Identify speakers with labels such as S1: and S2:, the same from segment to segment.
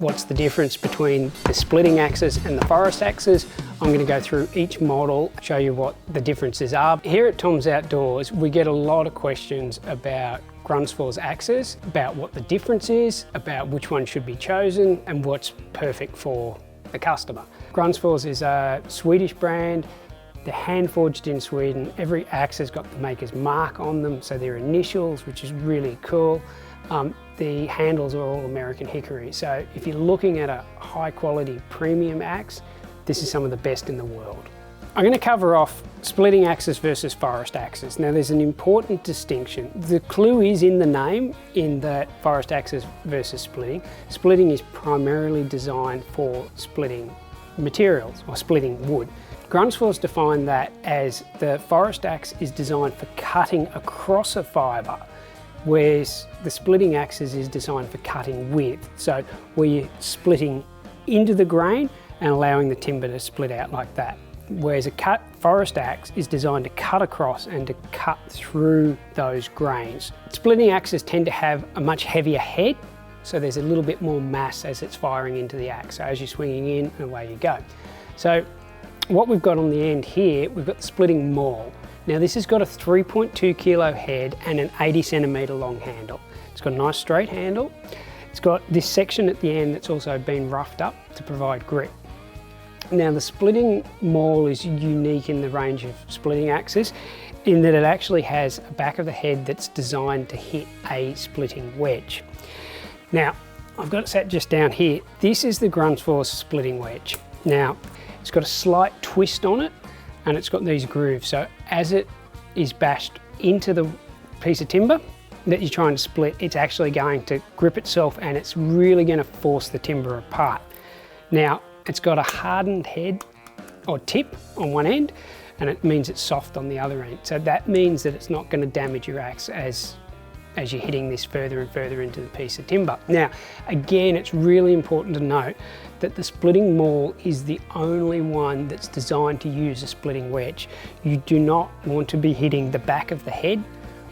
S1: what's the difference between the splitting axes and the forest axes. I'm going to go through each model, show you what the differences are. Here at Tom's Outdoors, we get a lot of questions about Gransfors axes, about what the difference is, about which one should be chosen, and what's perfect for the customer. Gransfors is a Swedish brand. They're hand forged in Sweden. Every axe has got the maker's mark on them, so they're initials, which is really cool. The handles are all American Hickory. So if you're looking at a high quality premium axe, this is some of the best in the world. I'm going to cover off splitting axes versus forest axes. Now there's an important distinction. The clue is in the name, in that forest axes versus splitting. Splitting is primarily designed for splitting materials or splitting wood. Gransfors define that as the forest axe is designed for cutting across a fibre, whereas the splitting axes is designed for cutting with. So where you're splitting into the grain and allowing the timber to split out like that. Whereas a forest axe is designed to cut across and to cut through those grains. Splitting axes tend to have a much heavier head, so there's a little bit more mass as it's firing into the axe. So as you're swinging in, away you go. So what we've got on the end here, we've got the splitting Maul. Now this has got a 3.2 kilo head and an 80 centimetre long handle. It's got a nice straight handle. It's got this section at the end that's also been roughed up to provide grip. Now the splitting Maul is unique in the range of splitting axes in that it actually has a back of the head that's designed to hit a splitting wedge. Now I've got it set just down here. This is the Gransfors splitting wedge. Now it's got a slight twist on it and it's got these grooves, so as it is bashed into the piece of timber that you're trying to split, it's actually going to grip itself and it's really going to force the timber apart. Now it's got a hardened head or tip on one end and it means it's soft on the other end, so that means that it's not going to damage your axe as you're hitting this further and further into the piece of timber. Now again, it's really important to note that the splitting Maul is the only one that's designed to use a splitting wedge. You do not want to be hitting the back of the head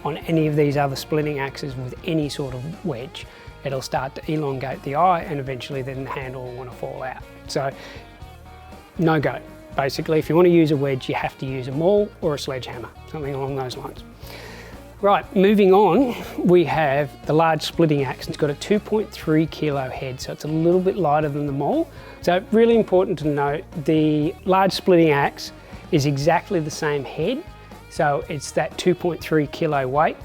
S1: on any of these other splitting axes with any sort of wedge. It'll start to elongate the eye and eventually then the handle will want to fall out. So no go. Basically, if you want to use a wedge, you have to use a Maul or a sledgehammer, something along those lines. Right, moving on, we have the large splitting axe. It's got a 2.3 kilo head, so it's a little bit lighter than the Maul. So really important to note, the large splitting axe is exactly the same head. So it's that 2.3 kilo weight,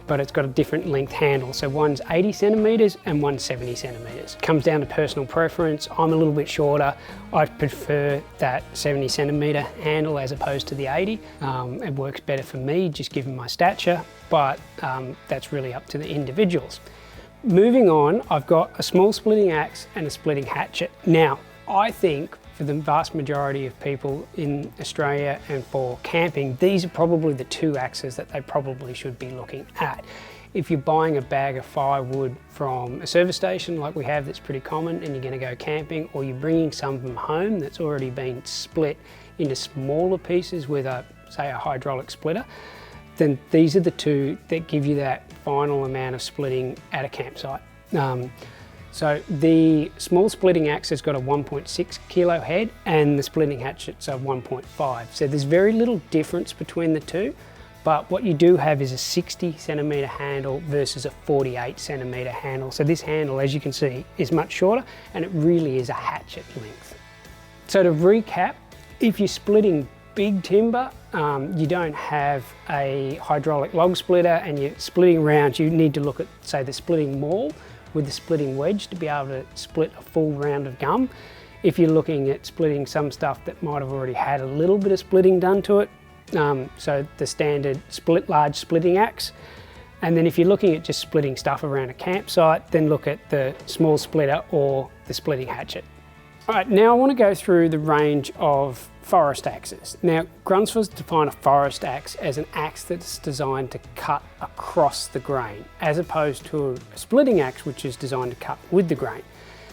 S1: but it's got a different length handle. So one's 80 centimeters and one's 70 centimeters. Comes down to personal preference. I'm a little bit shorter. I prefer that 70 centimeter handle as opposed to the 80. It works better for me, just given my stature, but that's really up to the individuals. Moving on, I've got a small splitting axe and a splitting hatchet. Now, I think for the vast majority of people in Australia and for camping, these are probably the two axes that they probably should be looking at. If you're buying a bag of firewood from a service station like we have, that's pretty common, and you're going to go camping, or you're bringing some from home that's already been split into smaller pieces with say a hydraulic splitter, then these are the two that give you that final amount of splitting at a campsite. So the small splitting axe has got a 1.6 kilo head and the splitting hatchet's a 1.5. So there's very little difference between the two, but what you do have is a 60 centimeter handle versus a 48 centimeter handle. So this handle, as you can see, is much shorter and it really is a hatchet length. So to recap, if you're splitting big timber, you don't have a hydraulic log splitter and you're splitting rounds, you need to look at, say, the splitting Maul with the splitting wedge to be able to split a full round of gum. If you're looking at splitting some stuff that might have already had a little bit of splitting done to it, so the standard large splitting axe. And then if you're looking at just splitting stuff around a campsite, then look at the small splitter or the splitting hatchet. All right, now I want to go through the range of forest axes. Now, Gransfors define a forest axe as an axe that's designed to cut across the grain, as opposed to a splitting axe, which is designed to cut with the grain.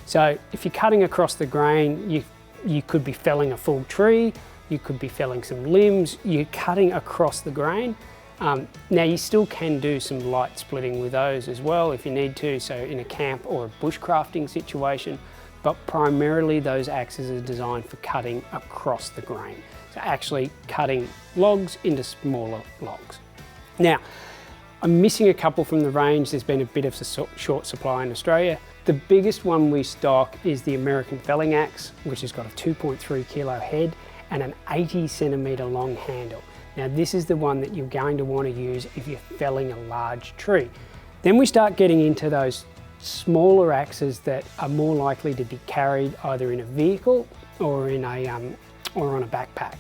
S1: So if you're cutting across the grain, you could be felling a full tree, you could be felling some limbs, you're cutting across the grain. Now you still can do some light splitting with those as well if you need to, so in a camp or a bushcrafting situation, but primarily those axes are designed for cutting across the grain. So actually cutting logs into smaller logs. Now, I'm missing a couple from the range. There's been a bit of a short supply in Australia. The biggest one we stock is the American felling axe, which has got a 2.3 kilo head and an 80 centimetre long handle. Now this is the one that you're going to want to use if you're felling a large tree. Then we start getting into those smaller axes that are more likely to be carried either in a vehicle or in a or on a backpack,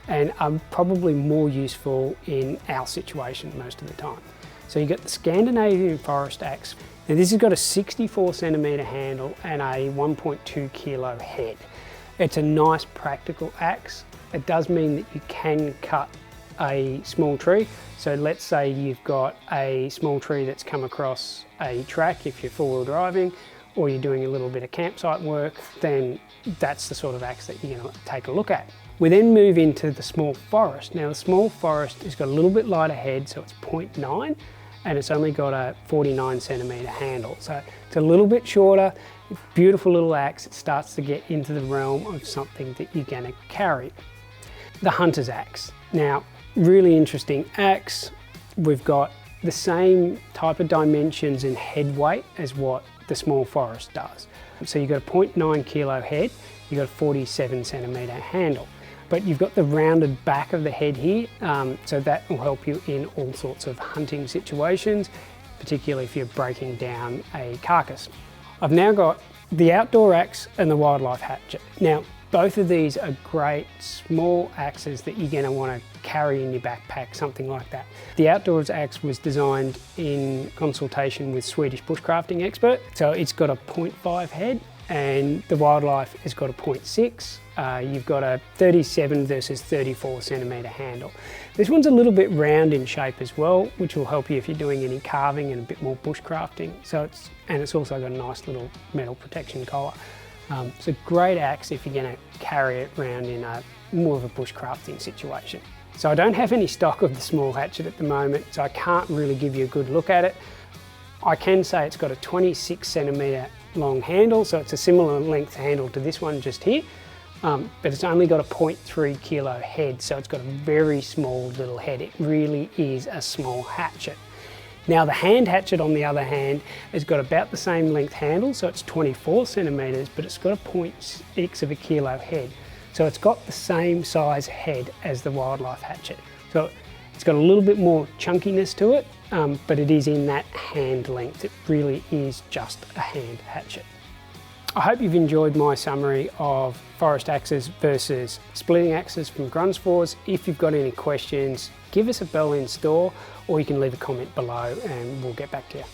S1: and are probably more useful in our situation most of the time. So you got the Scandinavian Forest Axe. Now this has got a 64 centimetre handle and a 1.2 kilo head. It's a nice practical axe. It does mean that you can cut a small tree. So let's say you've got a small tree that's come across a track if you're four-wheel driving, or you're doing a little bit of campsite work, then that's the sort of axe that you're going to take a look at. We then move into the small forest. Now the small forest has got a little bit lighter head, so it's 0.9, and it's only got a 49 centimetre handle. So it's a little bit shorter, beautiful little axe. It starts to get into the realm of something that you're going to carry. The hunter's axe. Now, really interesting axe. We've got the same type of dimensions and head weight as what the small forest does. So you've got a 0.9 kilo head, you've got a 47 centimetre handle. But you've got the rounded back of the head here, so that will help you in all sorts of hunting situations, particularly if you're breaking down a carcass. I've now got the outdoor axe and the wildlife hatchet. Now, both of these are great small axes that you're going to want to carry in your backpack, something like that. The outdoors axe was designed in consultation with Swedish bushcrafting expert, so it's got a 0.5 head, and the wildlife has got a 0.6. You've got a 37 versus 34 centimetre handle. This one's a little bit round in shape as well, which will help you if you're doing any carving and a bit more bushcrafting. And it's also got a nice little metal protection collar. It's a great axe if you're going to carry it around in more of a bushcrafting situation. So I don't have any stock of the small hatchet at the moment, so I can't really give you a good look at it. I can say it's got a 26 centimetre long handle, so it's a similar length handle to this one just here, but it's only got a 0.3 kilo head, so it's got a very small little head. It really is a small hatchet. Now the hand hatchet, on the other hand, has got about the same length handle, so it's 24 centimetres, but it's got a 0.6 of a kilo head. So it's got the same size head as the wildlife hatchet. So it's got a little bit more chunkiness to it, but it is in that hand length. It really is just a hand hatchet. I hope you've enjoyed my summary of forest axes versus splitting axes from Gransfors. If you've got any questions, give us a bell in store, or you can leave a comment below and we'll get back to you.